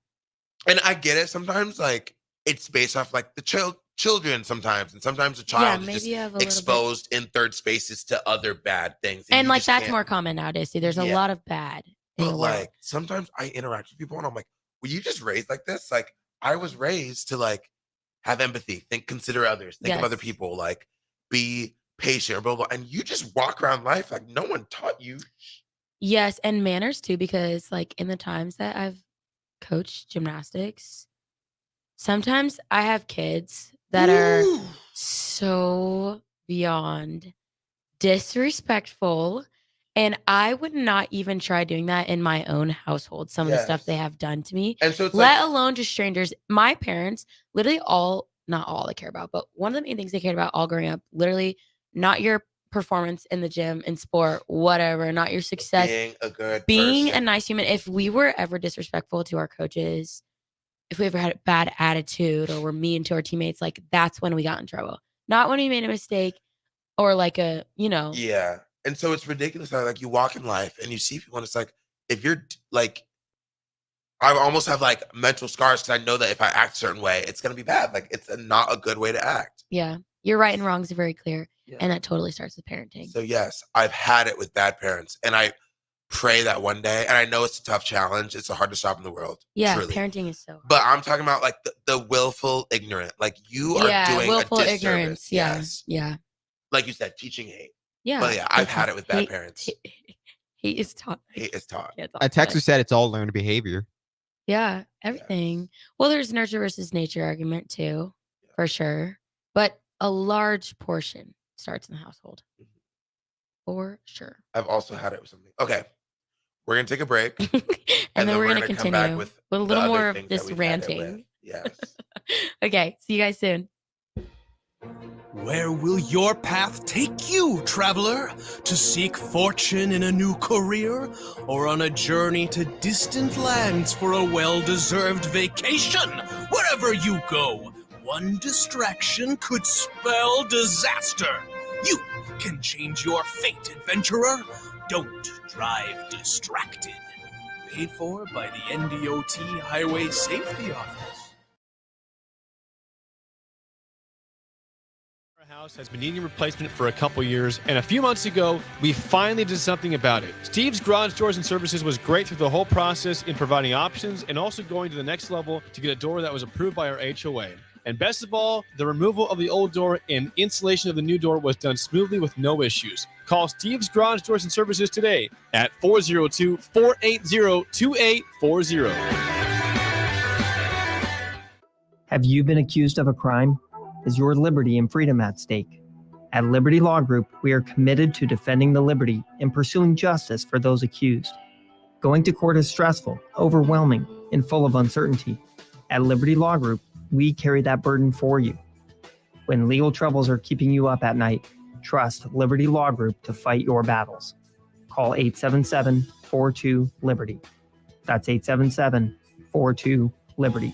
I get it. Sometimes like it's based off like the children sometimes, and sometimes the child is just exposed in third spaces to other bad things. And like that's more common nowadays. See, there's a lot of bad. But like sometimes I interact with people and I'm like, were you just raised like this? Like I was raised to like have empathy, consider others, think of other people, like be patient, blah, blah, blah. And you just walk around life like no one taught you. Yes, and manners too, because like in the times that I've coached gymnastics, sometimes I have kids that are so beyond disrespectful. And I would not even try doing that in my own household. Some of the stuff they have done to me, and so it's let alone just strangers. My parents, literally not all they care about, but one of the main things they cared about all growing up, literally not your performance in the gym, in sport, whatever, not your success. Being a good being person. a nice human. If we were ever disrespectful to our coaches, if we ever had a bad attitude or were mean to our teammates, like that's when we got in trouble. Not when we made a mistake or like Yeah. And so it's ridiculous how like you walk in life and you see people and it's like, if you're like, I almost have like mental scars because I know that if I act a certain way, it's going to be bad. Like it's not a good way to act. Yeah. Your right and wrongs are very clear. And that totally starts with parenting. So yes, I've had it with bad parents, and I pray that one day, and I know it's a tough challenge. It's the hardest job in the world. Yeah, truly. parenting is so hard. But I'm talking about like the willful ignorant. Like you are doing willful a disservice. ignorance. Yeah, Yes. yeah. Like you said, teaching hate. Yeah. But yeah, I've had it with bad parents. Hate is taught. Hate is taught. Yeah, it's A texter said it's all learned behavior. Yeah, everything. Well, there's nurture versus nature argument too, for sure. But a large portion starts in the household. For sure. I've also had it with something. Okay. We're going to take a break. and then we're going to come continue back with a the little other more things of that this we've had it ranting. with. Yes. Okay, see you guys soon. Where will your path take you, traveler? To seek fortune in a new career? Or on a journey to distant lands for a well-deserved vacation? Wherever you go, one distraction could spell disaster. You can change your fate, adventurer. Don't drive distracted. Paid for by the NDOT Highway Safety Office. Our house has been needing replacement for a couple years, and a few months ago, we finally did something about it. Steve's Garage Doors and Services was great through the whole process in providing options and also going to the next level to get a door that was approved by our HOA. And best of all, the removal of the old door and installation of the new door was done smoothly with no issues. Call Steve's Garage Doors and Services today at 402-480-2840. Have you been accused of a crime? Is your liberty and freedom at stake? At Liberty Law Group, we are committed to defending the liberty and pursuing justice for those accused. Going to court is stressful, overwhelming, and full of uncertainty. At Liberty Law Group, we carry that burden for you. When legal troubles are keeping you up at night, trust Liberty Law Group to fight your battles. Call 877-42-LIBERTY. That's 877-42-LIBERTY.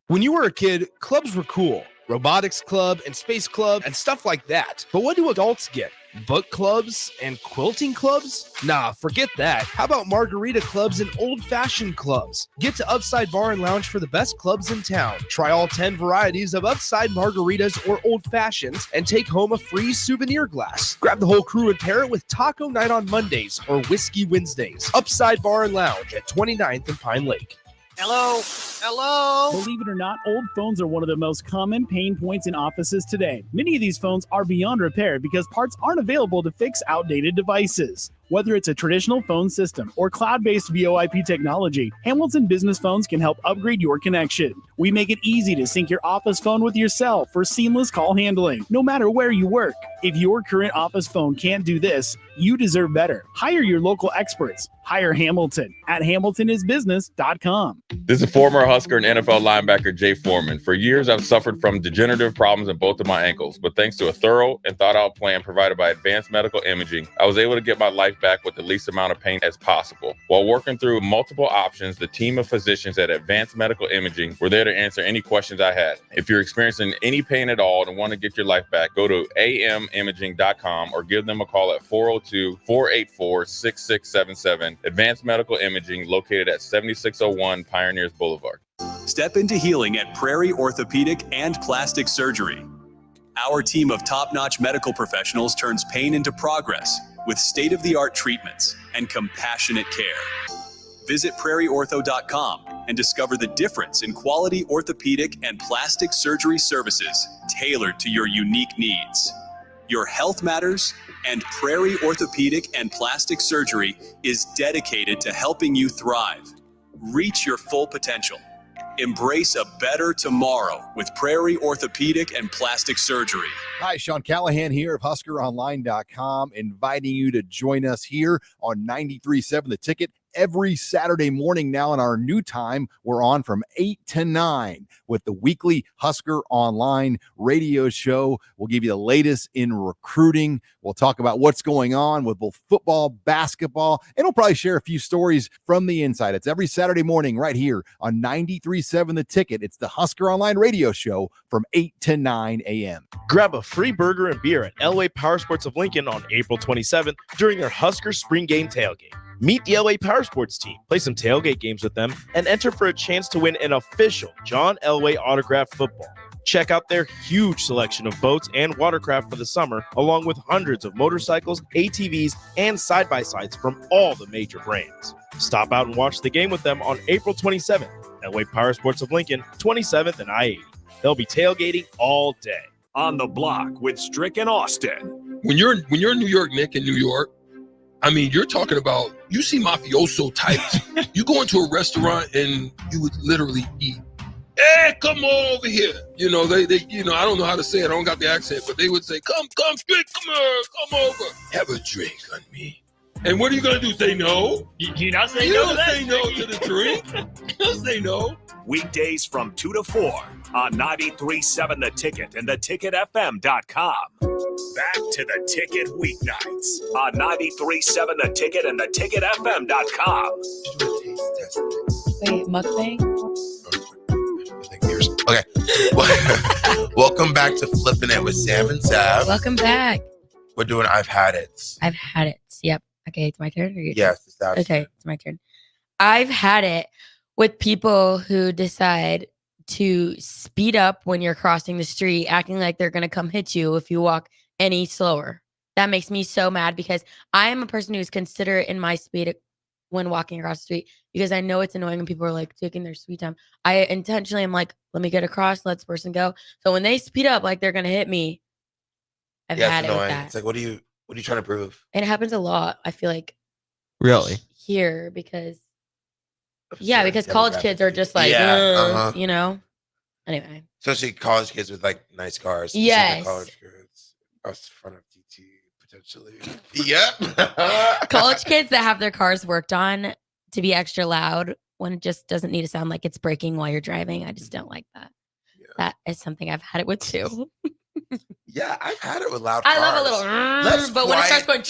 When you were a kid, clubs were cool. Robotics club and space club and stuff like that. But what do adults get? Book clubs and quilting clubs? Nah, forget that. How about margarita clubs and old-fashioned clubs? Get to Upside Bar and Lounge for the best clubs in town. Try all 10 varieties of Upside margaritas or old fashions and take home a free souvenir glass. Grab the whole crew and pair it with Taco Night on Mondays or Whiskey Wednesdays. Upside Bar and Lounge at 29th and Pine Lake. Hello? Hello? Believe it or not, old phones are one of the most common pain points in offices today. Many of these phones are beyond repair because parts aren't available to fix outdated devices. Whether it's a traditional phone system or cloud-based VoIP technology, Hamilton Business Phones can help upgrade your connection. We make it easy to sync your office phone with your cell for seamless call handling, no matter where you work. If your current office phone can't do this, you deserve better. Hire your local experts. Hire Hamilton at hamiltonisbusiness.com. This is former Husker and NFL linebacker Jay Foreman. For years, I've suffered from degenerative problems in both of my ankles, but thanks to a thorough and thought-out plan provided by Advanced Medical Imaging, I was able to get my life back with the least amount of pain as possible. While working through multiple options, the team of physicians at Advanced Medical Imaging were there to answer any questions I had. If you're experiencing any pain at all and want to get your life back, go to amimaging.com or give them a call at 402-484-6677. Advanced Medical Imaging, located at 7601 Pioneers Boulevard. Step into healing at Prairie Orthopedic and Plastic Surgery. Our team of top-notch medical professionals turns pain into progress with state-of-the-art treatments and compassionate care. Visit prairieortho.com and discover the difference in quality orthopedic and plastic surgery services tailored to your unique needs. Your health matters, and Prairie Orthopedic and Plastic Surgery is dedicated to helping you thrive. Reach your full potential. Embrace a better tomorrow with Prairie Orthopedic and Plastic Surgery. Hi, Sean Callahan here of HuskerOnline.com, inviting you to join us here on 93.7 The Ticket every Saturday morning now in our new time. We're on from 8 to 9 with the weekly Husker Online radio show. We'll give you the latest in recruiting. We'll talk about what's going on with both football, basketball, and we'll probably share a few stories from the inside. It's every Saturday morning right here on 93.7 The Ticket. It's the Husker Online radio show from 8 to 9 a.m. Grab a free burger and beer at Elway Power Sports of Lincoln on April 27th during their Husker Spring Game tailgate. Meet the Elway Power Sports team, play some tailgate games with them, and enter for a chance to win an official John Elway autographed football. Check out their huge selection of boats and watercraft for the summer, along with hundreds of motorcycles, ATVs, and side-by-sides from all the major brands. Stop out and watch the game with them on April 27th at Wake Power Sports of Lincoln, 27th and I-80. They'll be tailgating all day. On the Block with Strick and Austin. When you're in New York, Nick, in New York, I mean, you're talking about, you see mafioso types. You go into a restaurant and you would literally eat. Hey, come on over here. You know, they you know, I don't know how to say it. I don't got the accent, but they would say, come, Strick, come here, come over. Have a drink on me. And what are you going to do? Say no? You not say you no don't to that? say no to the drink. You don't say no. Weekdays from 2 to 4 on 93.7 The Ticket and theticketfm.com. Back to The Ticket weeknights on 93.7 The Ticket and theticketfm.com. Wait, mukbang? Okay. Welcome back to Flippin It with Sam and Sav. Welcome back. We're doing I've Had It. I've had it. Yep. Okay, it's my turn. Yes, it's Sav's okay, it's my turn. I've had it with people who decide to speed up when you're crossing the street, acting like they're going to come hit you if you walk any slower. That makes me so mad because I am a person who's considerate in my speed when walking across the street because I know it's annoying when people are like taking their sweet time. I intentionally am like, let me get across, let this person go. So when they speed up like they're going to hit me, I've had it with that. It's like, what are you trying to prove? And it happens a lot, I feel like. Really? Here because because college kids are just like, you know. Anyway, especially college kids with like nice cars. Yes, college kids across the front of TT potentially. Yep. College kids that have their cars worked on to be extra loud when it just doesn't need to sound like it's braking while you're driving. I just don't like that. Yeah. That is something I've had it with too. Yeah, I've had it with loud cars. I love a little, but when it starts going,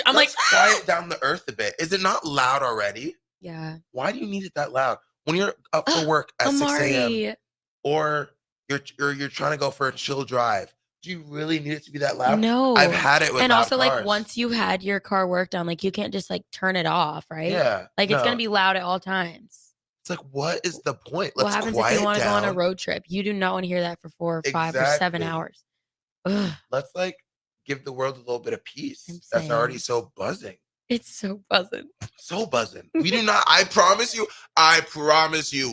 I'm like, quiet down the earth a bit. Is it not loud already? Yeah. Why do you need it that loud when you're up for work at 6 a.m. or you're trying to go for a chill drive? Do you really need it to be that loud? No. I've had it with and loud also cars. Like once you had your car worked on, like you can't just like turn it off, right? Yeah. Like it's gonna be loud at all times. It's like, what is the point? Let's what happens quiet if you want to go on a down. road trip? You do not want to hear that for 4 or 5 or 7 hours. Ugh. Let's like give the world a little bit of peace. That's already so buzzing. It's so buzzing. So buzzing. We do not, I promise you,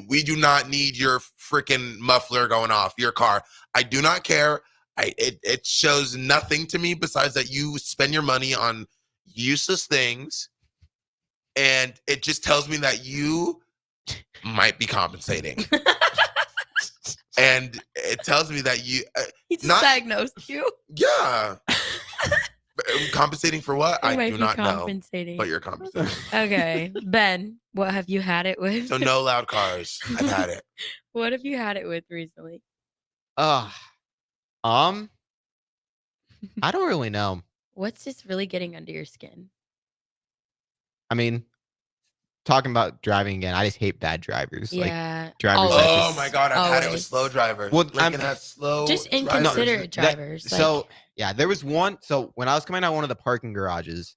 we do not need your freaking muffler going off, your car. I do not care. It shows nothing to me besides that you spend your money on useless things. And it just tells me that you might be compensating. And it tells me that you he just diagnosed you. Yeah. Compensating for what? You I do not know. But you're compensating. Okay. Ben, what have you had it with? So no loud cars. I've had it. What have you had it with recently? I don't really know. What's just really getting under your skin? I mean, talking about driving again, I just hate bad drivers. Yeah. Like drivers. Oh my God, I've had it with slow drivers. Well, Lincoln has slow just inconsiderate drivers. So yeah, there was one. So when I was coming out of one of the parking garages,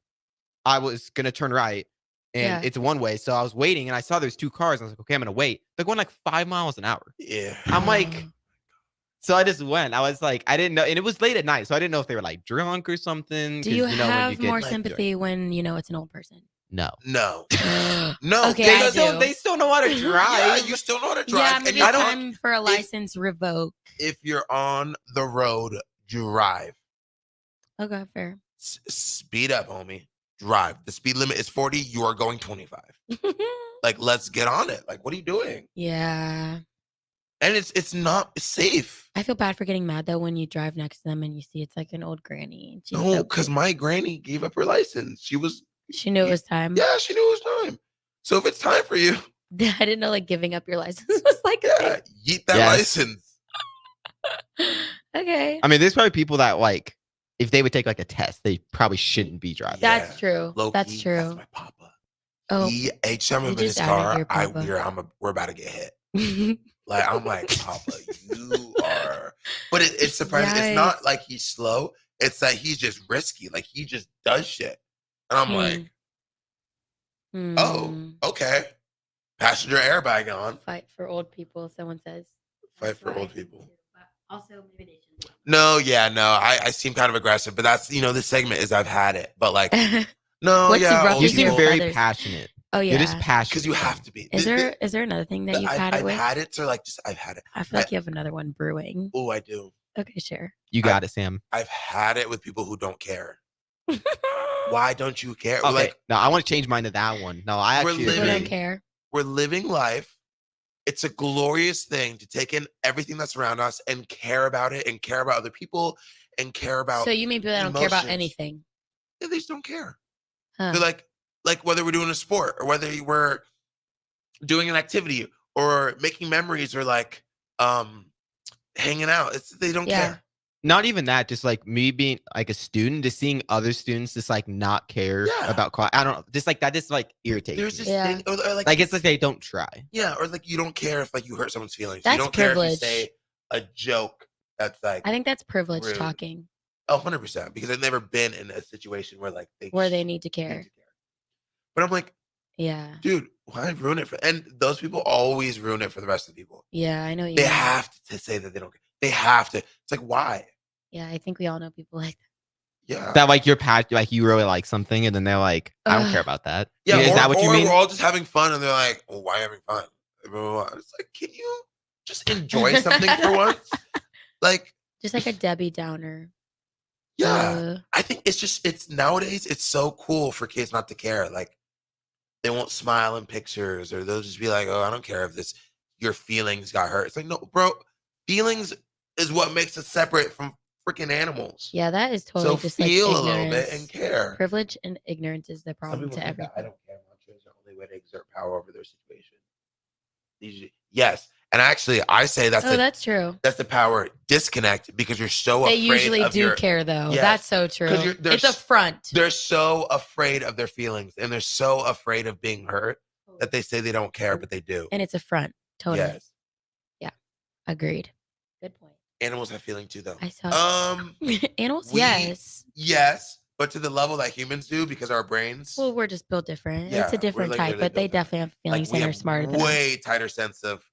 I was gonna turn right, and it's one way. So I was waiting, and I saw there's 2 cars. And I was like, okay, I'm gonna wait. They're going like 5 miles an hour. Yeah. I'm like, so I just went. I was like, I didn't know, and it was late at night, so I didn't know if they were like drunk or something. Do you have when you more get, sympathy when you know it's an old person? No. No. Okay, they still know how to drive. Yeah, you still know how to drive. Yeah, maybe it's time for a license revoke. If you're on the road, drive. Okay, fair. Speed up, homie. Drive. The speed limit is 40. You are going 25. Like, let's get on it. Like, what are you doing? Yeah. And it's not safe. I feel bad for getting mad though when you drive next to them and you see it's like an old granny. No, because my granny gave up her license. She knew it was time. Yeah, she knew it was time. So if it's time for you, I didn't know like giving up your license was like yeet that license. Okay. I mean, there's probably people that like, if they would take like a test, they probably shouldn't be driving. That's true. That's true. That's my papa. Oh, each time I'm in his car, we're about to get hit. Like I'm like, Papa, you are. But it's surprising. It's not like he's slow. It's that he's just risky. Like he just does shit. And I'm like, oh, okay. Passenger airbag on. Fight for old people, someone says. Fight for old people. Also, maybe they shouldn't. No, I seem kind of aggressive, but that's this segment is I've had it, but like no, What's yeah, rough You is seem your very feathers. passionate. Oh You're just yeah. passionate. because you have to be. Is there another thing that you've had it I've with? had it, so like just I've had it. I feel like you have another one brewing. Oh, I do. Okay, sure. You got it, Sam. I've had it with people who don't care. Why don't you care? Okay. Like, no, I want to change mine to that one. No, I We're actually People living- don't care. we're living life. It's a glorious thing to take in everything that's around us and care about it and care about other people and care about. So you mean people that don't care about emotions. anything? Yeah, they just don't care. Huh. They're like whether we're doing a sport or whether we're doing an activity or making memories or like hanging out. They don't care. Not even that, just like me being like a student, just seeing other students just like not care about class. I don't know, just like that just like irritates There's me. this thing, or Like it's like they don't try. Yeah, or like you don't care if like you hurt someone's feelings. That's you don't care if privilege. you say a joke that's like I think that's privilege rude. talking. 100%, because I've never been in a situation where like they need to care. But I'm like, Yeah. dude, why ruin it for? And those people always ruin it for the rest of the people. Yeah, I know you. They mean. have to say that they don't care. They have to. It's like why? Yeah, I think we all know people like that. Yeah. That like you're like you really like something and then they're like, I don't care about that. Yeah, is that what you or mean? we're all just having fun, and they're like, well, why having fun? Blah, blah, blah. It's like, can you just enjoy something for once? Like, just like a Debbie Downer. Yeah, I think it's nowadays it's so cool for kids not to care. Like, they won't smile in pictures, or they'll just be like, "Oh, I don't care if your feelings got hurt." It's like, no, bro, feelings is what makes us separate from freaking animals. Yeah, that is totally So just feel like a little ignorance. bit and care. Privilege and ignorance is the Some problem people to think everything. that I don't care much is the only way to exert power over their situation. Yes, and actually, I say that's true. That's the power disconnect, because you're so They afraid. usually of do care though. Yes. That's so true. 'Cause It's a front. They're so afraid of their feelings, and they're so afraid of being hurt that they say they don't care, but they do. And it's a front. Totally. Yes. Yeah. Agreed. Good point. Animals have feeling too, though. I saw animals, yes, but to the level that humans do, because our brains. Well, we're just built different. Yeah, it's a different we're type, literally but they built definitely have feelings we and are have smarter than us. way tighter sense of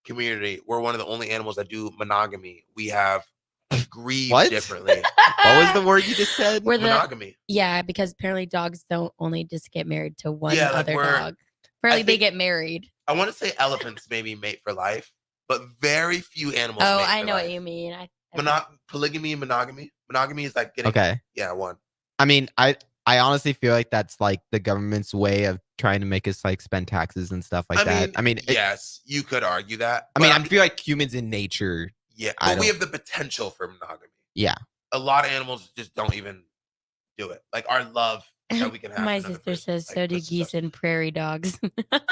community. We're one of the only animals that do monogamy. We have grieve What? differently. What was the word you just said? We're the- monogamy. Yeah, because apparently dogs don't only just get married to one Yeah, like other we're- dog. Apparently they think- get married. I want to say elephants maybe mate for life, but very few animals. Oh, mate I for know life. what you mean. Polygamy and monogamy. Monogamy is like getting. Okay. Yeah, one. I mean, I honestly feel like that's like the government's way of trying to make us like spend taxes and stuff like that. I mean, yes, you could argue that. I mean, I feel like humans in nature. Yeah, I but we don't- have the potential for monogamy. Yeah. A lot of animals just don't even do it. Like our love that we can have. My for another sister says so do geese and prairie dogs.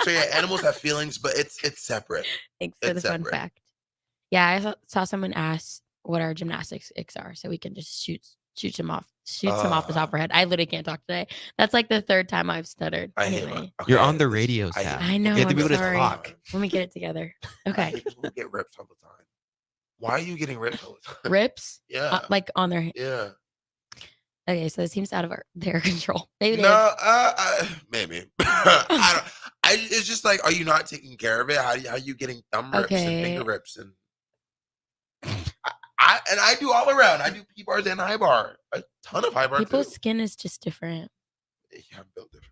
So yeah, animals have feelings, but it's separate. Thanks for It's the fun separate. fact. Yeah, I saw someone ask what our gymnastics icks are, so we can just shoot them off the top of our head. I literally can't talk today. That's like the third time I've stuttered. I hate Anyway, You're on the radio, Sam. I know. You have to be I'm able to sorry. talk. Let me get it together. Okay, People get ripped all the time. Why are you getting ripped all the time? rips. Yeah. Like on their. Yeah. Okay, so it seems out of their control. Maybe they No, have- maybe. I don't. It's just like, are you not taking care of it? How are you getting thumb rips and Okay. finger rips and? I do all around. I do P bars and high bar. A ton of high bar people's too. skin is just different. Yeah, I'm built different.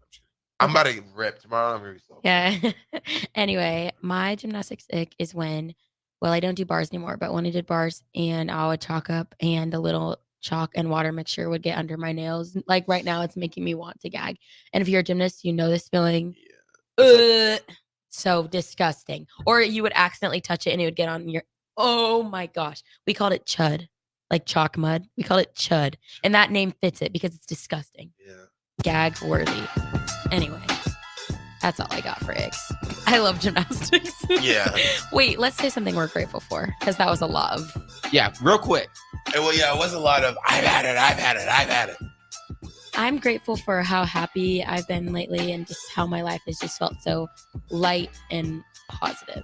I'm about to get ripped tomorrow. I'm gonna be so. Yeah. Anyway, my gymnastics ick is when, well, I don't do bars anymore, but when I did bars and I would chalk up and a little chalk and water mixture would get under my nails. Like right now, it's making me want to gag. And if you're a gymnast, you know this feeling. So disgusting. Or you would accidentally touch it and it would get on your. Oh my gosh. We called it chud, like chalk mud. We called it chud. And that name fits it because it's disgusting. Yeah. Gag worthy. Anyway, that's all I got for icks. I love gymnastics. Yeah. Wait, let's say something we're grateful for because that was a lot of. Yeah, real quick. Well, yeah, it was a lot of I've had it. I'm grateful for how happy I've been lately and just how my life has just felt so light and positive.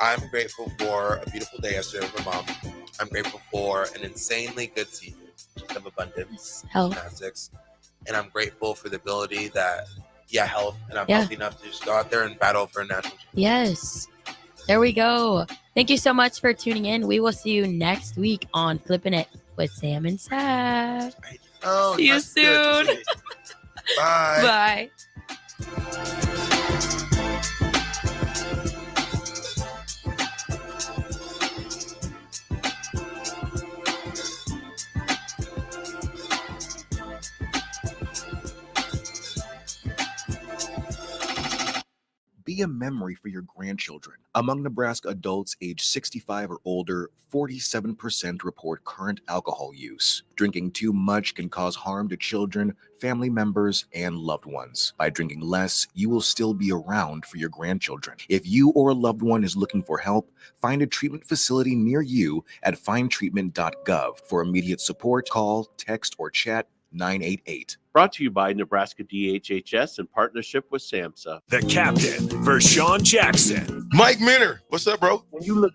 I'm grateful for a beautiful day yesterday with my mom. I'm grateful for an insanely good season of abundance, Health. gymnastics, and I'm grateful for the ability that, health, and I'm Yeah. healthy enough to just go out there and battle for a national championship. Yes. There we go. Thank you so much for tuning in. We will see you next week on Flippin' It with Sam and Sav. Oh, see you that's good. soon. Bye. Bye. Be a memory for your grandchildren. Among Nebraska adults age 65 or older, 47% report current alcohol use. Drinking too much can cause harm to children, family members, and loved ones. By drinking less, you will still be around for your grandchildren. If you or a loved one is looking for help, find a treatment facility near you at findtreatment.gov. For immediate support, call, text, or chat 988. Brought to you by Nebraska DHHS in partnership with SAMHSA. The captain, Vershawn Jackson. Mike Minner, what's up, bro? When you look